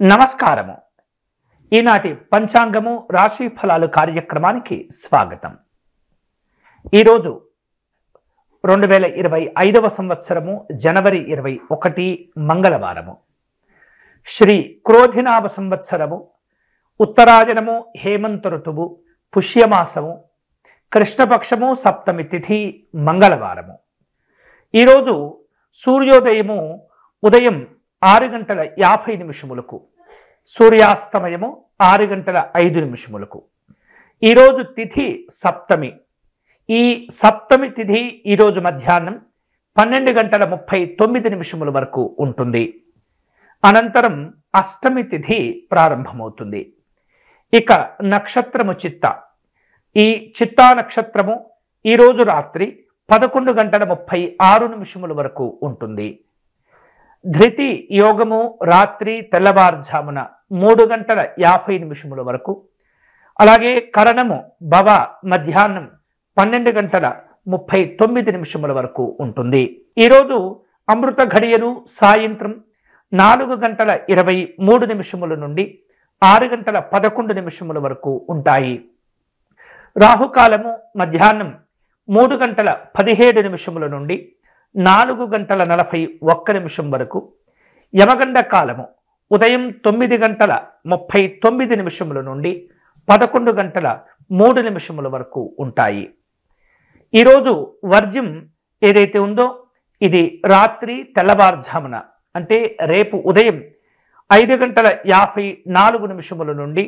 నమస్కారము. ఈనాటి పంచాంగము రాశి ఫలాలు కార్యక్రమానికి స్వాగతం. ఈరోజు 2025వ సంవత్సరము జనవరి 21 మంగళవారము. శ్రీ క్రోధినామ సంవత్సరము, ఉత్తరాయణము, హేమంత ఋతువు, పుష్యమాసము, కృష్ణపక్షము, సప్తమి తిథి, మంగళవారము. ఈరోజు సూర్యోదయము ఉదయం 6:50 సూర్యాస్తమయము 6:05. ఈరోజు తిథి సప్తమి. ఈ సప్తమి తిథి ఈరోజు మధ్యాహ్నం 12:39 వరకు ఉంటుంది. అనంతరం అష్టమి తిథి ప్రారంభమవుతుంది. ఇక నక్షత్రము చిత్త. ఈ చిత్తా నక్షత్రము ఈరోజు రాత్రి 11:36 వరకు ఉంటుంది. ధృతి యోగము రాత్రి తెల్లవారుజామున 3:50 వరకు. అలాగే కరణము భవ మధ్యాహ్నం 12:39 వరకు ఉంటుంది. ఈరోజు అమృత ఘడియలు సాయంత్రం 4:23 నుండి 6:11 వరకు ఉంటాయి. రాహుకాలము మధ్యాహ్నం 3:17 నుండి 4:41 వరకు. యమగండ కాలము ఉదయం 9:39 నుండి 11:03 వరకు ఉంటాయి. ఈరోజు వర్జ్యం ఏదైతే ఉందో ఇది రాత్రి తెల్లవారుజామున అంటే రేపు ఉదయం 5:54 నుండి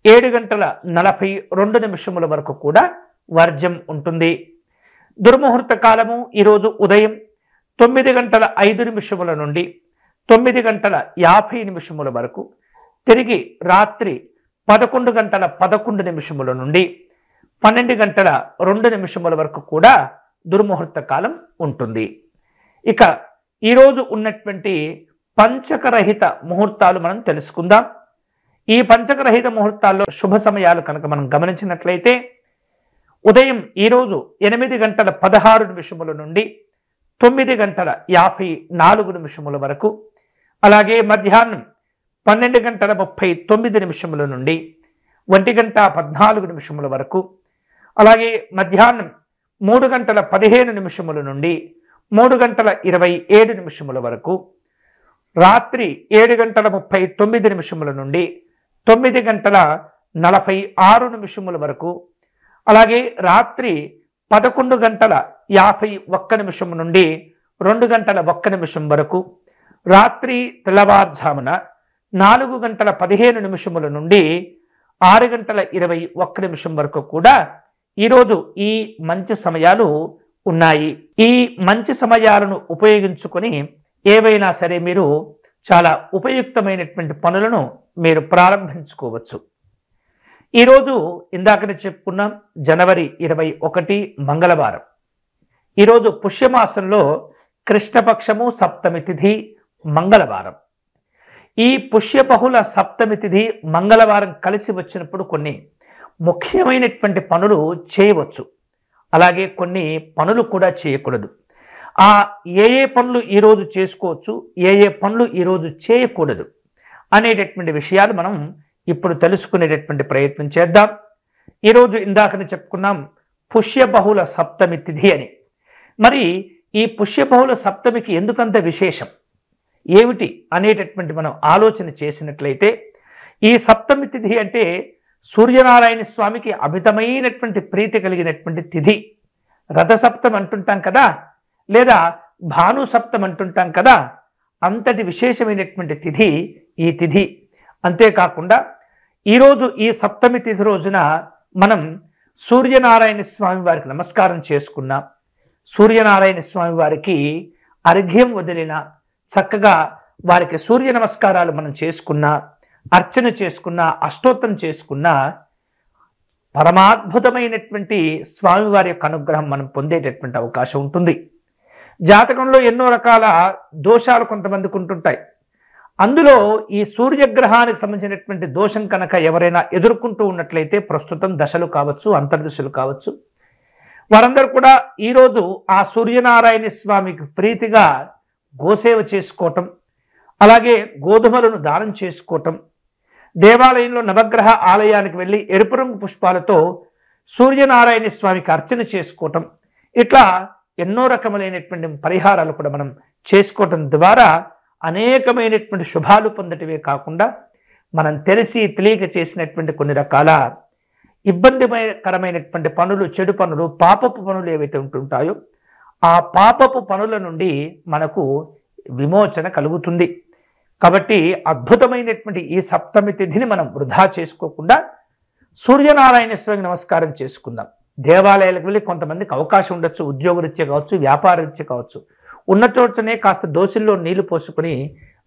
7:42 వరకు కూడా వర్జ్యం ఉంటుంది. దుర్ముహూర్త కాలము ఈరోజు ఉదయం 9:05 నుండి 9:50 వరకు. తిరిగి రాత్రి 11:11 నుండి 12:02 వరకు కూడా దుర్ముహూర్త కాలం ఉంటుంది. ఇక ఈరోజు ఉన్నటువంటి పంచకరహిత ముహూర్తాలు మనం తెలుసుకుందాం. ఈ పంచకరహిత ముహూర్తాల్లో శుభ సమయాలు కనుక మనం గమనించినట్లయితే ఉదయం ఈరోజు 8:16 నుండి 9:54 వరకు. అలాగే మధ్యాహ్నం 12:39 నుండి 1:14 వరకు. అలాగే మధ్యాహ్నం 3:15 నుండి 3:27 వరకు. రాత్రి 7:39 నుండి 9:46 వరకు. అలాగే రాత్రి 11:51 నుండి 2:01 వరకు. రాత్రి తెల్లవారుజామున 4:15 నుండి 6:21 వరకు కూడా ఈరోజు ఈ మంచి సమయాలు ఉన్నాయి. ఈ మంచి సమయాలను ఉపయోగించుకొని ఏవైనా సరే మీరు చాలా ఉపయుక్తమైనటువంటి పనులను మీరు ప్రారంభించుకోవచ్చు. ఈరోజు ఇందాకనే చెప్పుకున్నాం జనవరి 21 మంగళవారం. ఈరోజు పుష్యమాసంలో కృష్ణపక్షము సప్తమి తిథి మంగళవారం. ఈ పుష్యబహుళ సప్తమి తిథి మంగళవారం కలిసి వచ్చినప్పుడు కొన్ని ముఖ్యమైనటువంటి పనులు చేయవచ్చు, అలాగే కొన్ని పనులు కూడా చేయకూడదు. ఆ ఏ పనులు ఈరోజు చేసుకోవచ్చు, ఏ పనులు ఈరోజు చేయకూడదు అనేటటువంటి విషయాలు మనం ఇప్పుడు తెలుసుకునేటటువంటి ప్రయత్నం చేద్దాం. ఈరోజు ఇందాకనే చెప్పుకున్నాం పుష్యబహుళ సప్తమి తిథి అని. మరి ఈ పుష్యబహుళ సప్తమికి ఎందుకంత విశేషం ఏమిటి అనేటటువంటి మనం ఆలోచన చేసినట్లయితే, ఈ సప్తమి తిథి అంటే సూర్యనారాయణ స్వామికి అమితమైనటువంటి ప్రీతి కలిగినటువంటి తిథి. రథసప్తం అంటుంటాం కదా, లేదా భాను సప్తం అంటుంటాం కదా, అంతటి విశేషమైనటువంటి తిథి ఈ తిథి. అంతేకాకుండా ఈరోజు ఈ సప్తమి తిథి రోజున మనం సూర్యనారాయణ స్వామి వారికి నమస్కారం చేసుకున్నాం. సూర్యనారాయణ స్వామి వారికి అర్ఘ్యం వదిలిన, చక్కగా వారికి సూర్య నమస్కారాలు మనం చేసుకున్నా, అర్చన చేసుకున్నా, అష్టోత్తరం చేసుకున్నా పరమాద్భుతమైనటువంటి స్వామివారి యొక్క అనుగ్రహం మనం పొందేటటువంటి అవకాశం ఉంటుంది. జాతకంలో ఎన్నో రకాల దోషాలు కొంతమందికి ఉంటుంటాయి. అందులో ఈ సూర్యగ్రహానికి సంబంధించినటువంటి దోషం కనుక ఎవరైనా ఎదుర్కొంటూ ఉన్నట్లయితే, ప్రస్తుతం దశలు కావచ్చు, అంతర్దశలు కావచ్చు, వారందరూ కూడా ఈరోజు ఆ సూర్యనారాయణ స్వామికి ప్రీతిగా గోసేవ చేసుకోవటం, అలాగే గోధుమలను దానం చేసుకోవటం, దేవాలయంలో నవగ్రహ ఆలయానికి వెళ్ళి ఎరుపు రంగు పుష్పాలతో సూర్యనారాయణ స్వామికి అర్చన చేసుకోవటం, ఇట్లా ఎన్నో రకములైనటువంటి పరిహారాలు కూడా మనం చేసుకోవటం ద్వారా అనేకమైనటువంటి శుభాలు పొందటమే కాకుండా మనం తెలిసి తెలియక చేసినటువంటి కొన్ని రకాల ఇబ్బందికరమైనటువంటి పనులు, చెడు పనులు, పాపపు పనులు ఏవైతే ఉంటుంటాయో ఆ పాపపు పనుల నుండి మనకు విమోచన కలుగుతుంది. కాబట్టి అద్భుతమైనటువంటి ఈ సప్తమి తిథిని మనం వృధా చేసుకోకుండా సూర్యనారాయణ స్వామికి నమస్కారం చేసుకుందాం. దేవాలయాలకు వెళ్ళి కొంతమందికి అవకాశం ఉండొచ్చు, ఉద్యోగరీత్యా కావచ్చు, వ్యాపారరీత్యా కావచ్చు, ఉన్న చోటనే కాస్త దోశల్లో నీళ్లు పోసుకొని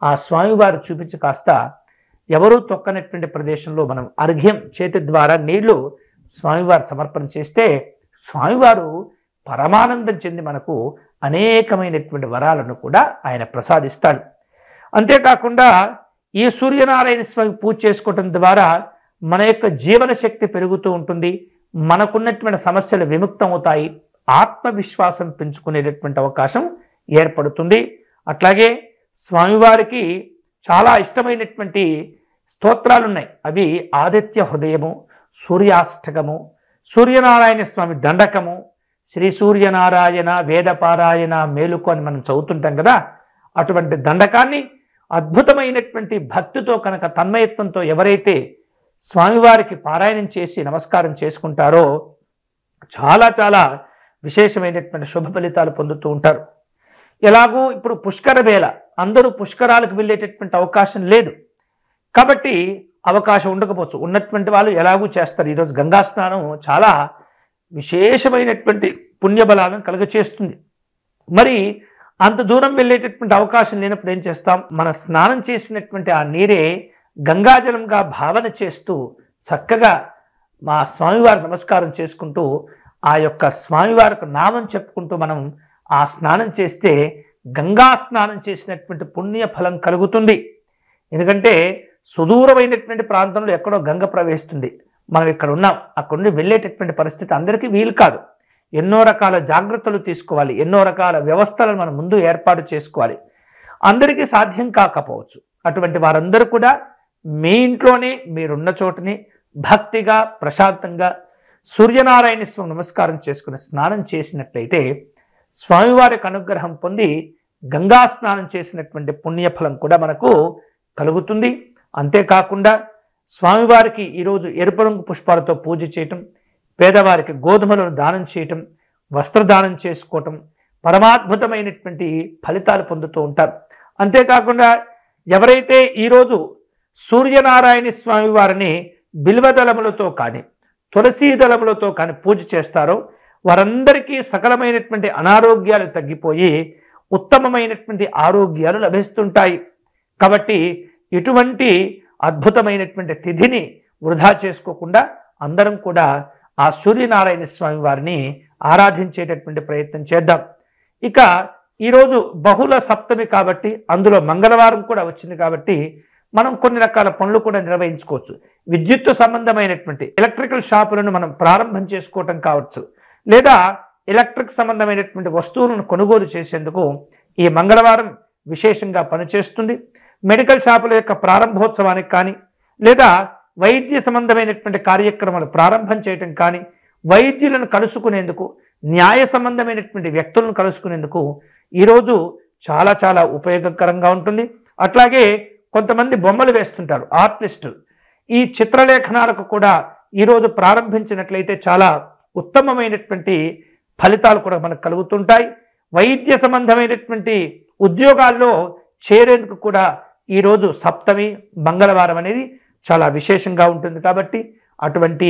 ఆ స్వామివారు చూపించి కాస్త ఎవరూ తొక్కనటువంటి ప్రదేశంలో మనం అర్ఘ్యం చేతి ద్వారా నీళ్లు స్వామివారు సమర్పణ చేస్తే స్వామివారు పరమానందం చెంది మనకు అనేకమైనటువంటి వరాలను కూడా ఆయన ప్రసాదిస్తాడు. అంతేకాకుండా ఈ సూర్యనారాయణ స్వామి పూజ చేసుకోవటం ద్వారా మన యొక్క జీవన శక్తి పెరుగుతూ ఉంటుంది, మనకున్నటువంటి సమస్యలు విముక్తం అవుతాయి, ఆత్మవిశ్వాసం పెంచుకునేటటువంటి అవకాశం ఏర్పడుతుంది. అట్లాగే స్వామివారికి చాలా ఇష్టమైనటువంటి స్తోత్రాలు ఉన్నాయి. అవి ఆదిత్య హృదయము, సూర్యాష్టకము, సూర్యనారాయణ స్వామి దండకము, శ్రీ సూర్యనారాయణ వేదపారాయణ మేలుకు అని మనం చదువుతుంటాం కదా. అటువంటి దండకాన్ని అద్భుతమైనటువంటి భక్తితో కనుక తన్మయత్వంతో ఎవరైతే స్వామివారికి పారాయణం చేసి నమస్కారం చేసుకుంటారో చాలా చాలా విశేషమైనటువంటి శుభ ఫలితాలు పొందుతూ ఉంటారు. ఎలాగూ ఇప్పుడు పుష్కర వేళ, అందరూ పుష్కరాలకు వెళ్ళేటటువంటి అవకాశం లేదు కాబట్టి అవకాశం ఉండకపోవచ్చు, ఉన్నటువంటి వాళ్ళు ఎలాగూ చేస్తారు. ఈరోజు గంగా స్నానం చాలా విశేషమైనటువంటి పుణ్యబలాలను కలుగచేస్తుంది. మరి అంత దూరం వెళ్ళేటటువంటి అవకాశం లేనప్పుడు ఏం చేస్తాం, మన స్నానం చేసినటువంటి ఆ నీరే గంగాజలంగా భావన చేస్తూ చక్కగా మా స్వామివారి నమస్కారం చేసుకుంటూ ఆ యొక్క స్వామివారికి నామం చెప్పుకుంటూ మనం ఆ స్నానం చేస్తే గంగా స్నానం చేసినటువంటి పుణ్య ఫలం కలుగుతుంది. ఎందుకంటే సుదూరమైనటువంటి ప్రాంతంలో ఎక్కడో గంగ ప్రవేశిస్తుంది, మనం ఇక్కడ ఉన్నాం, అక్కడ నుండి వెళ్ళేటటువంటి పరిస్థితి అందరికీ వీలు కాదు. ఎన్నో రకాల జాగ్రత్తలు తీసుకోవాలి, ఎన్నో రకాల వ్యవస్థలను మనం ముందు ఏర్పాటు చేసుకోవాలి, అందరికీ సాధ్యం కాకపోవచ్చు. అటువంటి వారందరూ కూడా మీ ఇంట్లోనే మీరున్న చోటనే భక్తిగా ప్రశాంతంగా సూర్యనారాయణ స్వామి నమస్కారం చేసుకుని స్నానం చేసినట్లయితే స్వామివారికి అనుగ్రహం పొంది గంగా స్నానం చేసినటువంటి పుణ్యఫలం కూడా మనకు కలుగుతుంది. అంతేకాకుండా స్వామివారికి ఈరోజు ఎరుపు రంగు పుష్పాలతో పూజ చేయటం, పేదవారికి గోధుమలను దానం చేయటం, వస్త్రదానం చేసుకోవటం పరమాద్భుతమైనటువంటి ఫలితాలు పొందుతూ ఉంటారు. అంతేకాకుండా ఎవరైతే ఈరోజు సూర్యనారాయణ స్వామి వారిని బిల్వదళములతో కానీ తులసీ దళములతో కానీ పూజ చేస్తారో వారందరికీ సకలమైనటువంటి అనారోగ్యాలు తగ్గిపోయి ఉత్తమమైనటువంటి ఆరోగ్యాలు లభిస్తుంటాయి. కాబట్టి ఇటువంటి అద్భుతమైనటువంటి తిథిని వృధా చేసుకోకుండా అందరం కూడా ఆ సూర్యనారాయణ స్వామి వారిని ఆరాధించేటటువంటి ప్రయత్నం చేద్దాం. ఇక ఈరోజు బహుళ సప్తమి కాబట్టి అందులో మంగళవారం కూడా వచ్చింది కాబట్టి మనం కొన్ని రకాల పనులు కూడా నిర్వహించుకోవచ్చు. విద్యుత్తు సంబంధమైనటువంటి ఎలక్ట్రికల్ షాపులను మనం ప్రారంభం చేసుకోవటం కావచ్చు, లేదా ఎలక్ట్రిక్ సంబంధమైనటువంటి వస్తువులను కొనుగోలు చేసేందుకు ఈ మంగళవారం విశేషంగా పనిచేస్తుంది. మెడికల్ షాపుల యొక్క ప్రారంభోత్సవానికి కానీ, లేదా వైద్య సంబంధమైనటువంటి కార్యక్రమాలు ప్రారంభం చేయటం కానీ, వైద్యులను కలుసుకునేందుకు, న్యాయ సంబంధమైనటువంటి వ్యక్తులను కలుసుకునేందుకు ఈరోజు చాలా చాలా ఉపయోగకరంగా ఉంటుంది. అట్లాగే కొంతమంది బొమ్మలు వేస్తుంటారు ఆర్టిస్టులు, ఈ చిత్రలేఖనాలకు కూడా ఈరోజు ప్రారంభించినట్లయితే చాలా ఉత్తమమైనటువంటి ఫలితాలు కూడా మనకు కలుగుతుంటాయి. వైద్య సంబంధమైనటువంటి ఉద్యోగాల్లో చేరేందుకు కూడా ఈరోజు సప్తమి మంగళవారం అనేది చాలా విశేషంగా ఉంటుంది. కాబట్టి అటువంటి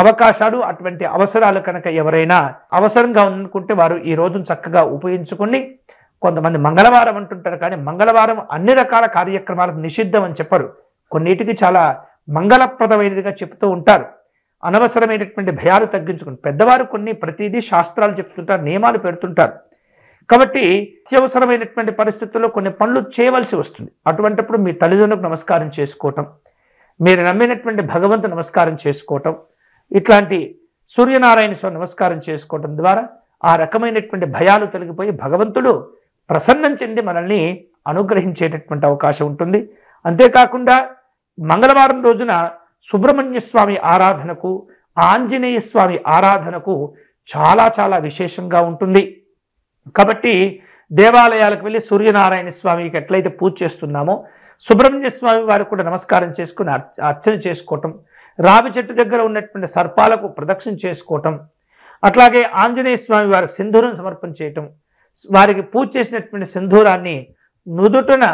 అవకాశాలు, అటువంటి అవసరాలు కనుక ఎవరైనా అవసరంగా అనుకుంటే వారు ఈ రోజును చక్కగా ఉపయోగించుకుని, కొంతమంది మంగళవారం అంటుంటారు కానీ మంగళవారం అన్ని రకాల కార్యక్రమాలకు నిషిద్ధం అని చెప్పరు, కొన్నిటికి చాలా మంగళప్రదమైనదిగా చెప్తూ ఉంటారు. అనవసరమైనటువంటి భయాలు తగ్గించుకుని పెద్దవారు కొన్ని ప్రతిదీ శాస్త్రాలు చెప్తుంటారు, నియమాలు పెడుతుంటారు. కాబట్టి అత్యవసరమైనటువంటి పరిస్థితుల్లో కొన్ని పనులు చేయవలసి వస్తుంది. అటువంటిప్పుడు మీ తల్లిదండ్రులకు నమస్కారం చేసుకోవటం, మీరు నమ్మినటువంటి భగవంతు నమస్కారం చేసుకోవటం, ఇట్లాంటి సూర్యనారాయణ స్వామి నమస్కారం చేసుకోవటం ద్వారా ఆ రకమైనటువంటి భయాలు తొలగిపోయి భగవంతుడు ప్రసన్నం చెంది మనల్ని అనుగ్రహించేటటువంటి అవకాశం ఉంటుంది. అంతేకాకుండా మంగళవారం రోజున సుబ్రహ్మణ్య స్వామి ఆరాధనకు, ఆంజనేయ స్వామి ఆరాధనకు చాలా చాలా విశేషంగా ఉంటుంది. కాబట్టి దేవాలయాలకు వెళ్ళి సూర్యనారాయణ స్వామికి ఎట్లయితే పూజ చేస్తున్నామో సుబ్రహ్మణ్య స్వామి వారికి కూడా నమస్కారం చేసుకుని అర్చన చేసుకోవటం, రావి చెట్టు దగ్గర ఉన్నటువంటి సర్పాలకు ప్రదక్షిణ చేసుకోవటం, అట్లాగే ఆంజనేయ స్వామి వారికి సింధూరం సమర్పణ చేయటం, వారికి పూజ చేసినటువంటి సింధూరాన్ని నుదుటన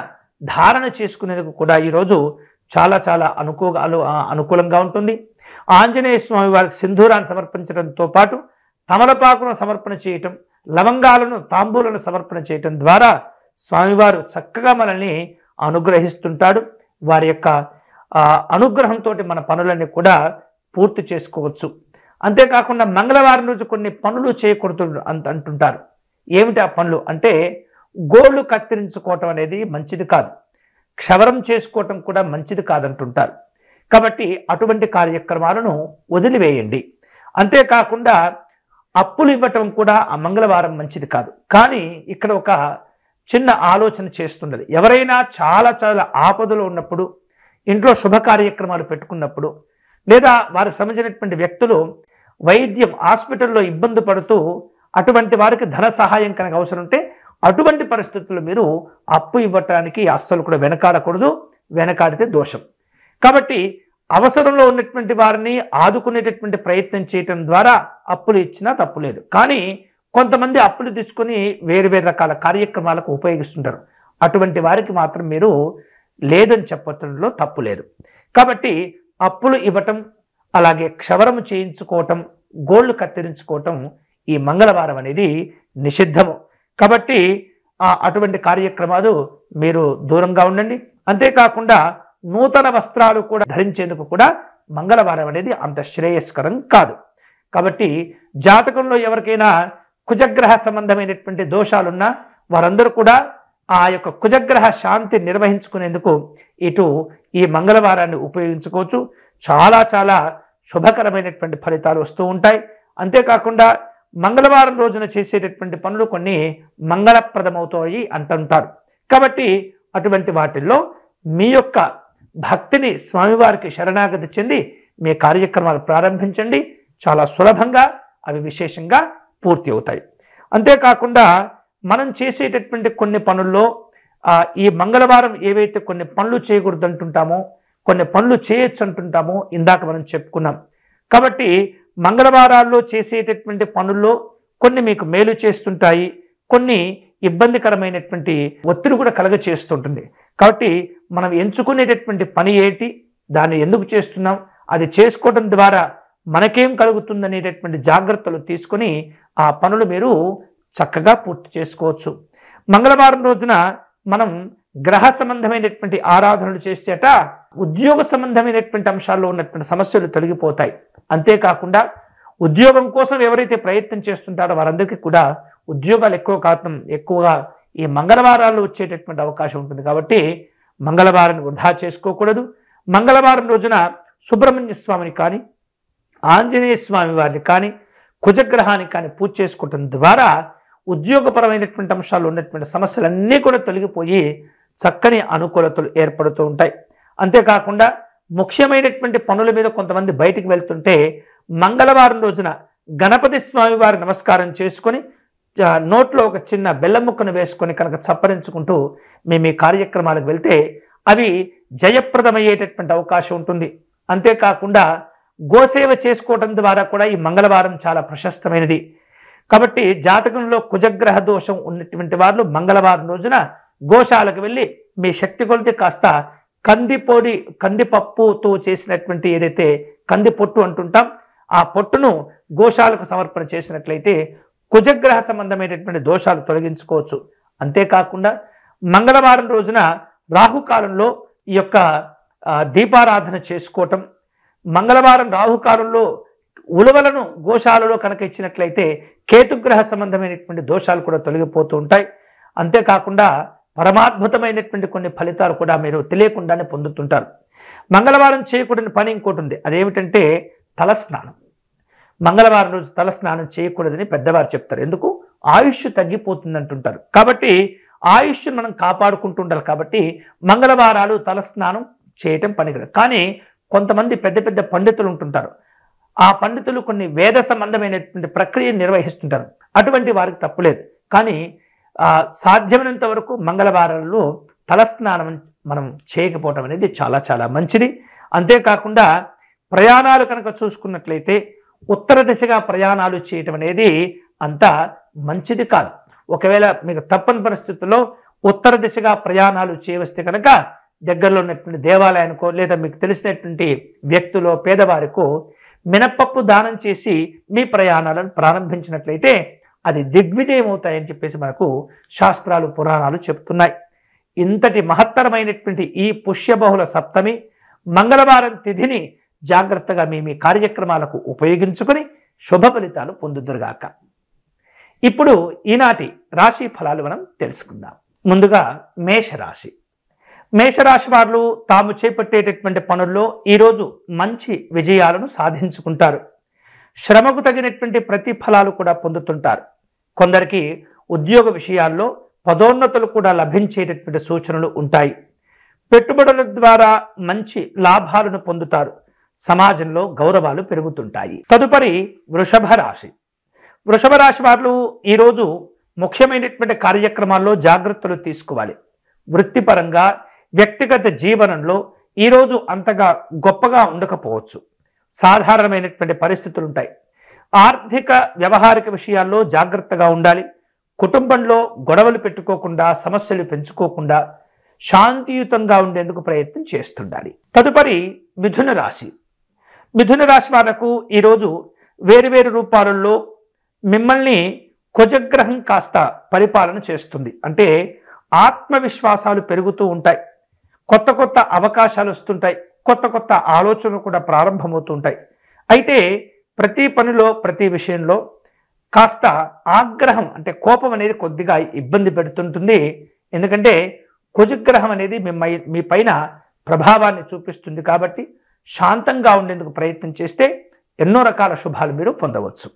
ధారణ చేసుకునేందుకు కూడా ఈరోజు చాలా చాలా అనుకూలంగా ఉంటుంది. ఆంజనేయ స్వామి వారికి సింధూరాన్ని సమర్పించడంతో పాటు తమలపాకును సమర్పణ చేయటం, లవంగాలను తాంబూలను సమర్పణ చేయటం ద్వారా స్వామివారు చక్కగా మనల్ని అనుగ్రహిస్తుంటాడు. వారి యొక్క అనుగ్రహంతో మన పనులన్నీ కూడా పూర్తి చేసుకోవచ్చు. అంతేకాకుండా మంగళవారం రోజు కొన్ని పనులు చేయకూడదు అంటుంటారు. ఏమిటి ఆ పనులు అంటే, గోళ్ళు కత్తిరించుకోవటం అనేది మంచిది కాదు, క్షవరం చేసుకోవటం కూడా మంచిది కాదంటుంటారు. కాబట్టి అటువంటి కార్యక్రమాలను వదిలివేయండి. అంతేకాకుండా అప్పులు ఇవ్వటం కూడా ఆ మంగళవారం మంచిది కాదు. కానీ ఇక్కడ ఒక చిన్న ఆలోచన చేస్తున్నది. ఎవరైనా చాలా చాలా ఆపదలో ఉన్నప్పుడు, ఇంట్లో శుభ కార్యక్రమాలు పెట్టుకున్నప్పుడు, లేదా వారికి సంబంధించినటువంటి వ్యక్తులు వైద్యం హాస్పిటల్లో ఇబ్బంది పడుతూ అటువంటి వారికి ధన సహాయం కనుక అవసరం ఉంటే అటువంటి పరిస్థితుల్లో మీరు అప్పు ఇవ్వటానికి అస్సలు కూడా వెనకాడకూడదు. వెనకాడితే దోషం. కాబట్టి అవసరంలో ఉన్నటువంటి వారిని ఆదుకునేటటువంటి ప్రయత్నం చేయటం ద్వారా అప్పులు ఇచ్చినా తప్పు లేదు. కానీ కొంతమంది అప్పులు తీసుకొని వేరు వేరు రకాల కార్యక్రమాలకు ఉపయోగిస్తుంటారు. అటువంటి వారికి మాత్రం మీరు లేదని చెప్పటంలో తప్పు లేదు. కాబట్టి అప్పులు ఇవ్వటం, అలాగే క్షవరం చేయించుకోవటం, గోళ్ళు కత్తిరించుకోవటం ఈ మంగళవారం అనేది నిషిద్ధము. కాబట్టి అటువంటి కార్యక్రమాలు మీరు దూరంగా ఉండండి. అంతేకాకుండా నూతన వస్త్రాలు కూడా ధరించేందుకు కూడా మంగళవారం అనేది అంత శ్రేయస్కరం కాదు. కాబట్టి జాతకంలో ఎవరికైనా కుజగ్రహ సంబంధమైనటువంటి దోషాలున్నా వారందరూ కూడా ఆ యొక్క కుజగ్రహ శాంతి నిర్వహించుకునేందుకు ఇటు ఈ మంగళవారాన్ని ఉపయోగించుకోవచ్చు. చాలా చాలా శుభకరమైనటువంటి ఫలితాలు వస్తూ ఉంటాయి. అంతేకాకుండా మంగళవారం రోజున చేసేటటువంటి పనులు కొన్ని మంగళప్రదమవుతాయి అంటుంటారు. కాబట్టి అటువంటి వాటిల్లో మీ యొక్క భక్తిని స్వామివారికి శరణాగతి చెంది మీ కార్యక్రమాలు ప్రారంభించండి. చాలా సులభంగా అవి విశేషంగా పూర్తి అవుతాయి. అంతేకాకుండా మనం చేసేటటువంటి కొన్ని పనుల్లో ఈ మంగళవారం ఏవైతే కొన్ని పనులు చేయకూడదు అంటుంటామో, కొన్ని పనులు చేయొచ్చు అంటుంటామో ఇందాక మనం చెప్పుకున్నాం. కాబట్టి మంగళవారాల్లో చేసేటటువంటి పనుల్లో కొన్ని మీకు మేలు చేస్తుంటాయి, కొన్ని ఇబ్బందికరమైనటువంటి ఒత్తిడి కూడా కలగ చేస్తుంటుంది. కాబట్టి మనం ఎంచుకునేటటువంటి పని ఏంటి, దాన్ని ఎందుకు చేస్తున్నాం, అది చేసుకోవడం ద్వారా మనకేం కలుగుతుందనేటటువంటి జాగ్రత్తలు తీసుకొని ఆ పనులు మీరు చక్కగా పూర్తి చేసుకోవచ్చు. మంగళవారం రోజున మనం గ్రహ సంబంధమైనటువంటి ఆరాధనలు చేసేట ఉద్యోగ సంబంధమైనటువంటి అంశాల్లో ఉన్నటువంటి సమస్యలు తొలగిపోతాయి. అంతేకాకుండా ఉద్యోగం కోసం ఎవరైతే ప్రయత్నం చేస్తుంటారో వారందరికీ కూడా ఉద్యోగాలు ఎక్కువగా ఈ మంగళవారాల్లో వచ్చేటటువంటి అవకాశం ఉంటుంది. కాబట్టి మంగళవారాన్ని వృధా చేసుకోకూడదు. మంగళవారం రోజున సుబ్రహ్మణ్య స్వామిని కానీ, ఆంజనేయ స్వామి వారిని కానీ, కుజగ్రహానికి కానీ పూజ చేసుకోవటం ద్వారా ఉద్యోగపరమైనటువంటి అంశాలు ఉన్నటువంటి సమస్యలన్నీ కూడా తొలగిపోయి చక్కని అనుకూలతలు ఏర్పడుతూ ఉంటాయి. అంతేకాకుండా ముఖ్యమైనటువంటి పనుల మీద కొంతమంది బయటికి వెళ్తుంటే మంగళవారం రోజున గణపతి స్వామి వారి నమస్కారం చేసుకొని నోట్లో ఒక చిన్న బెల్లం ముక్కను వేసుకొని కనుక చప్పరించుకుంటూ మేము ఈ కార్యక్రమాలకు వెళ్తే అవి జయప్రదమయ్యేటటువంటి అవకాశం ఉంటుంది. అంతేకాకుండా గోసేవ చేసుకోవడం ద్వారా కూడా ఈ మంగళవారం చాలా ప్రశస్తమైనది. కాబట్టి జాతకంలో కుజగ్రహ దోషం ఉన్నటువంటి వారు మంగళవారం రోజున గోశాలకు వెళ్ళి మీ శక్తి కొలితే కాస్త కందిపప్పుతో చేసినటువంటి ఏదైతే కంది పొట్టు అంటుంటాం ఆ పొట్టును గోశాలకు సమర్పణ చేసినట్లయితే కుజగ్రహ సంబంధమైనటువంటి దోషాలు తొలగించుకోవచ్చు. అంతేకాకుండా మంగళవారం రోజున రాహుకాలంలో ఈ యొక్క దీపారాధన చేసుకోవటం, మంగళవారం రాహుకాలంలో ఉలవలను గోశాలలో కనుక ఇచ్చినట్లయితే కేతుగ్రహ సంబంధమైనటువంటి దోషాలు కూడా తొలగిపోతూ ఉంటాయి. అంతేకాకుండా పరమాద్భుతమైనటువంటి కొన్ని ఫలితాలు కూడా మీరు తెలియకుండానే పొందుతుంటారు. మంగళవారం చేయకూడని పని ఇంకోటి ఉంది, అదేమిటంటే తలస్నానం. మంగళవారం రోజు తలస్నానం చేయకూడదని పెద్దవారు చెప్తారు. ఎందుకు? ఆయుష్ తగ్గిపోతుంది అంటుంటారు. కాబట్టి ఆయుష్ను మనం కాపాడుకుంటూ ఉండాలి. కాబట్టి మంగళవారాలు తలస్నానం చేయటం పనికిరాదు. కానీ కొంతమంది పెద్ద పెద్ద పండితులు ఉంటుంటారు. ఆ పండితులు కొన్ని వేద సంబంధమైనటువంటి ప్రక్రియను నిర్వహిస్తుంటారు. అటువంటి వారికి తప్పులేదు. కానీ సాధ్యమైనంత వరకు మంగళవారాల్లో తలస్నానం మనం చేయకపోవటం అనేది చాలా చాలా మంచిది. అంతేకాకుండా ప్రయాణాలు కనుక చూసుకున్నట్లయితే ఉత్తర దిశగా ప్రయాణాలు చేయటం అనేది అంత మంచిది కాదు. ఒకవేళ మీకు తప్పని పరిస్థితుల్లో ఉత్తర దిశగా ప్రయాణాలు చేయవస్తే కనుక దగ్గరలో ఉన్నటువంటి దేవాలయానికో లేదా మీకు తెలిసినటువంటి వ్యక్తులో పేదవారికో మినపప్పు దానం చేసి మీ ప్రయాణాలను ప్రారంభించినట్లయితే అది దిగ్విజయం అవుతాయని చెప్పేసి మనకు శాస్త్రాలు పురాణాలు చెప్తున్నాయి. ఇంతటి మహత్తరమైనటువంటి ఈ పుష్యబహుళ సప్తమి మంగళవారం తిథిని జాగ్రత్తగా మీ కార్యక్రమాలకు ఉపయోగించుకొని శుభ ఫలితాలు పొందుదురుగాక. ఇప్పుడు ఈనాటి రాశి ఫలాలు మనం తెలుసుకుందాం. ముందుగా మేషరాశి. మేషరాశి వారు తాము చేపట్టేటటువంటి పనుల్లో ఈరోజు మంచి విజయాలను సాధించుకుంటారు. శ్రమకు తగినటువంటి ప్రతిఫలాలు కూడా పొందుతుంటారు. కొందరికి ఉద్యోగ విషయాల్లో పదోన్నతులు కూడా లభించేటటువంటి సూచనలు ఉంటాయి. పెట్టుబడుల ద్వారా మంచి లాభాలను పొందుతారు. సమాజంలో గౌరవాలు పెరుగుతుంటాయి. తదుపరి వృషభ రాశి. వృషభ రాశి వారు ఈరోజు ముఖ్యమైనటువంటి కార్యక్రమాల్లో జాగ్రత్తలు తీసుకోవాలి. వృత్తిపరంగా వ్యక్తిగత జీవనంలో ఈరోజు అంతగా గొప్పగా ఉండకపోవచ్చు. సాధారణమైనటువంటి పరిస్థితులు ఉంటాయి. ఆర్థిక వ్యవహారిక విషయాల్లో జాగ్రత్తగా ఉండాలి. కుటుంబంలో గొడవలు పెట్టుకోకుండా సమస్యలు పెంచుకోకుండా శాంతియుతంగా ఉండేందుకు ప్రయత్నం చేస్తుండాలి. తదుపరి మిథున రాశి. మిథున రాశి వాళ్లకు ఈరోజు వేరువేరు రూపాలలో మిమ్మల్ని కుజగ్రహం కాస్త పరిపాలన చేస్తుంది. అంటే ఆత్మవిశ్వాసాలు పెరుగుతూ ఉంటాయి. కొత్త కొత్త అవకాశాలు వస్తుంటాయి. కొత్త కొత్త ఆలోచనలు కూడా ప్రారంభమవుతుంటాయి. అయితే ప్రతి పనిలో ప్రతి విషయంలో కాస్త ఆగ్రహం అంటే కోపం అనేది కొద్దిగా ఇబ్బంది పెడుతుంటుంది. ఎందుకంటే కుజగ్రహం అనేది మీ పైన ప్రభావాన్ని చూపిస్తుంది. కాబట్టి శాంతంగా ఉండేందుకు ప్రయత్నం చేస్తే ఎన్నో రకాల శుభాలు మీరు పొందవచ్చు.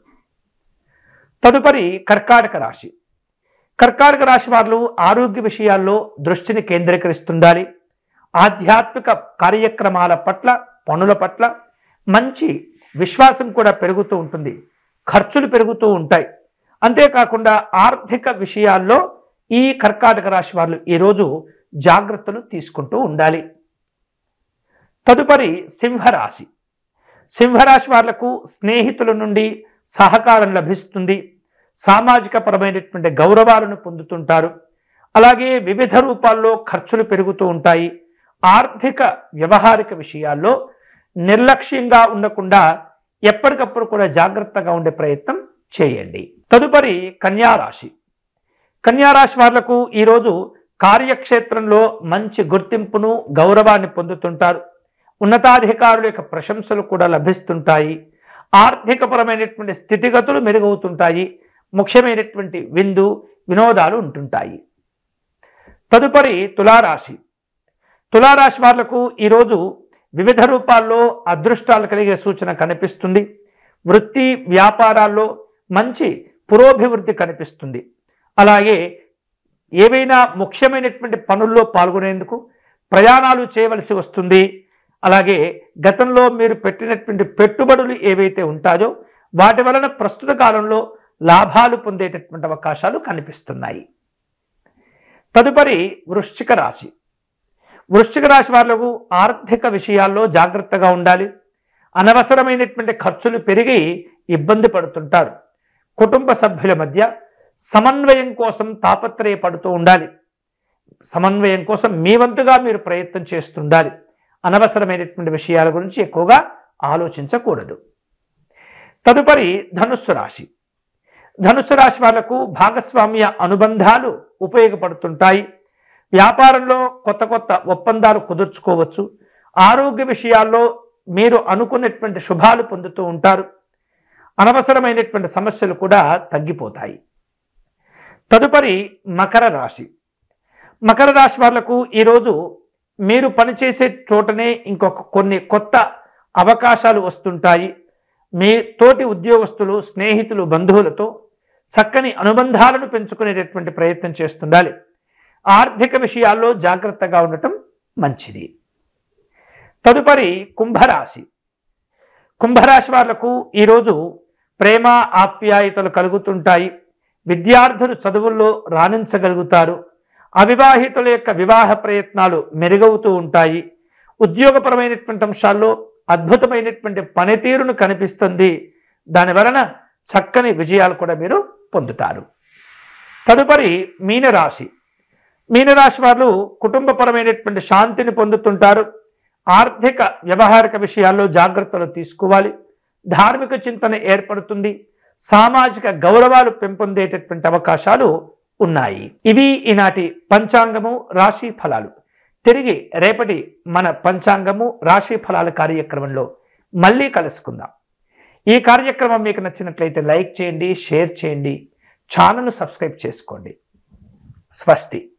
తదుపరి కర్కాటక రాశి. కర్కాటక రాశి వారు ఆరోగ్య విషయాల్లో దృష్టిని కేంద్రీకరిస్తుండాలి. ఆధ్యాత్మిక కార్యక్రమాల పట్ల పనుల పట్ల మంచి విశ్వాసం కూడా పెరుగుతూ ఉంటుంది. ఖర్చులు పెరుగుతూ ఉంటాయి. అంతేకాకుండా ఆర్థిక విషయాల్లో ఈ కర్కాటక రాశి వారు ఈరోజు జాగ్రత్తలు తీసుకుంటూ ఉండాలి. తదుపరి సింహరాశి. సింహరాశి వాళ్లకు స్నేహితుల నుండి సహకారం లభిస్తుంది. సామాజిక పరమైనటువంటి గౌరవాలను పొందుతుంటారు. అలాగే వివిధ రూపాల్లో ఖర్చులు పెరుగుతూ ఉంటాయి. ఆర్థిక వ్యవహారిక విషయాల్లో నిర్లక్ష్యంగా ఉండకుండా ఎప్పటికప్పుడు కూడా జాగ్రత్తగా ఉండే ప్రయత్నం చేయండి. తదుపరి కన్యారాశి. కన్యారాశి వాళ్లకు ఈరోజు కార్యక్షేత్రంలో మంచి గుర్తింపును గౌరవాన్ని పొందుతుంటారు. ఉన్నతాధికారుల యొక్క ప్రశంసలు కూడా లభిస్తుంటాయి. ఆర్థికపరమైనటువంటి స్థితిగతులు మెరుగవుతుంటాయి. ముఖ్యమైనటువంటి విందు వినోదాలు ఉంటుంటాయి. తదుపరి తులారాశి. తులారాశి వాళ్లకు ఈరోజు వివిధ రూపాల్లో అదృష్టాలు కలిగే సూచన కనిపిస్తుంది. వృత్తి వ్యాపారాల్లో మంచి పురోభివృద్ధి కనిపిస్తుంది. అలాగే ఏవైనా ముఖ్యమైనటువంటి పనుల్లో పాల్గొనేందుకు ప్రయాణాలు చేయవలసి వస్తుంది. అలాగే గతంలో మీరు పెట్టినటువంటి పెట్టుబడులు ఏవైతే ఉంటాయో వాటి వలన ప్రస్తుత కాలంలో లాభాలు పొందేటటువంటి అవకాశాలు కనిపిస్తున్నాయి. తదుపరి వృశ్చిక రాశి. వృశ్చిక రాశి వాళ్లకు ఆర్థిక విషయాల్లో జాగ్రత్తగా ఉండాలి. అనవసరమైనటువంటి ఖర్చులు పెరిగి ఇబ్బంది పడుతుంటారు. కుటుంబ సభ్యుల మధ్య సమన్వయం కోసం తాపత్రయపడుతూ ఉండాలి. సమన్వయం కోసం మీ వంతుగా మీరు ప్రయత్నం చేస్తుండాలి. అనవసరమైనటువంటి విషయాల గురించి ఎక్కువగా ఆలోచించకూడదు. తదుపరి ధనుస్సు రాశి. ధనుస్సు రాశి వాళ్లకు భాగస్వామ్య అనుబంధాలు ఉపయోగపడుతుంటాయి. వ్యాపారంలో కొత్త కొత్త ఒప్పందాలు కుదుర్చుకోవచ్చు. ఆరోగ్య విషయాల్లో మీరు అనుకున్నటువంటి శుభాలు పొందుతూ ఉంటారు. అనవసరమైనటువంటి సమస్యలు కూడా తగ్గిపోతాయి. తదుపరి మకర రాశి. మకర రాశి వాళ్లకు ఈరోజు మీరు పనిచేసే చోటనే కొన్ని కొత్త అవకాశాలు వస్తుంటాయి. మీ తోటి ఉద్యోగస్తులు స్నేహితులు బంధువులతో చక్కని అనుబంధాలను పెంచుకునేటటువంటి ప్రయత్నం చేస్తుండాలి. ఆర్థిక విషయాల్లో జాగ్రత్తగా ఉండటం మంచిది. తదుపరి కుంభరాశి. కుంభరాశి వాళ్లకు ఈరోజు ప్రేమ ఆప్యాయతలు కలుగుతుంటాయి. విద్యార్థులు చదువుల్లో రాణించగలుగుతారు. అవివాహితుల యొక్క వివాహ ప్రయత్నాలు మెరుగవుతూ ఉంటాయి. ఉద్యోగపరమైనటువంటి అంశాల్లో అద్భుతమైనటువంటి పనితీరును కనిపిస్తుంది. దాని వలన చక్కని విజయాలు కూడా మీరు పొందుతారు. తదుపరి మీనరాశి. మీనరాశి వారు కుటుంబపరమైనటువంటి శాంతిని పొందుతుంటారు. ఆర్థిక వ్యవహారిక విషయాల్లో జాగ్రత్తలు తీసుకోవాలి. ధార్మిక చింతన ఏర్పడుతుంది. సామాజిక గౌరవాలు పెంపొందేటటువంటి అవకాశాలు ఉన్నాయి. ఇవి ఈనాటి పంచాంగము రాశి ఫలాలు. తిరిగి రేపటి మన పంచాంగము రాశి ఫలాల కార్యక్రమంలో మళ్ళీ కలుసుకుందాం. ఈ కార్యక్రమం మీకు నచ్చినట్లయితే లైక్ చేయండి, షేర్ చేయండి, ఛానల్ను సబ్స్క్రైబ్ చేసుకోండి. స్వస్తి.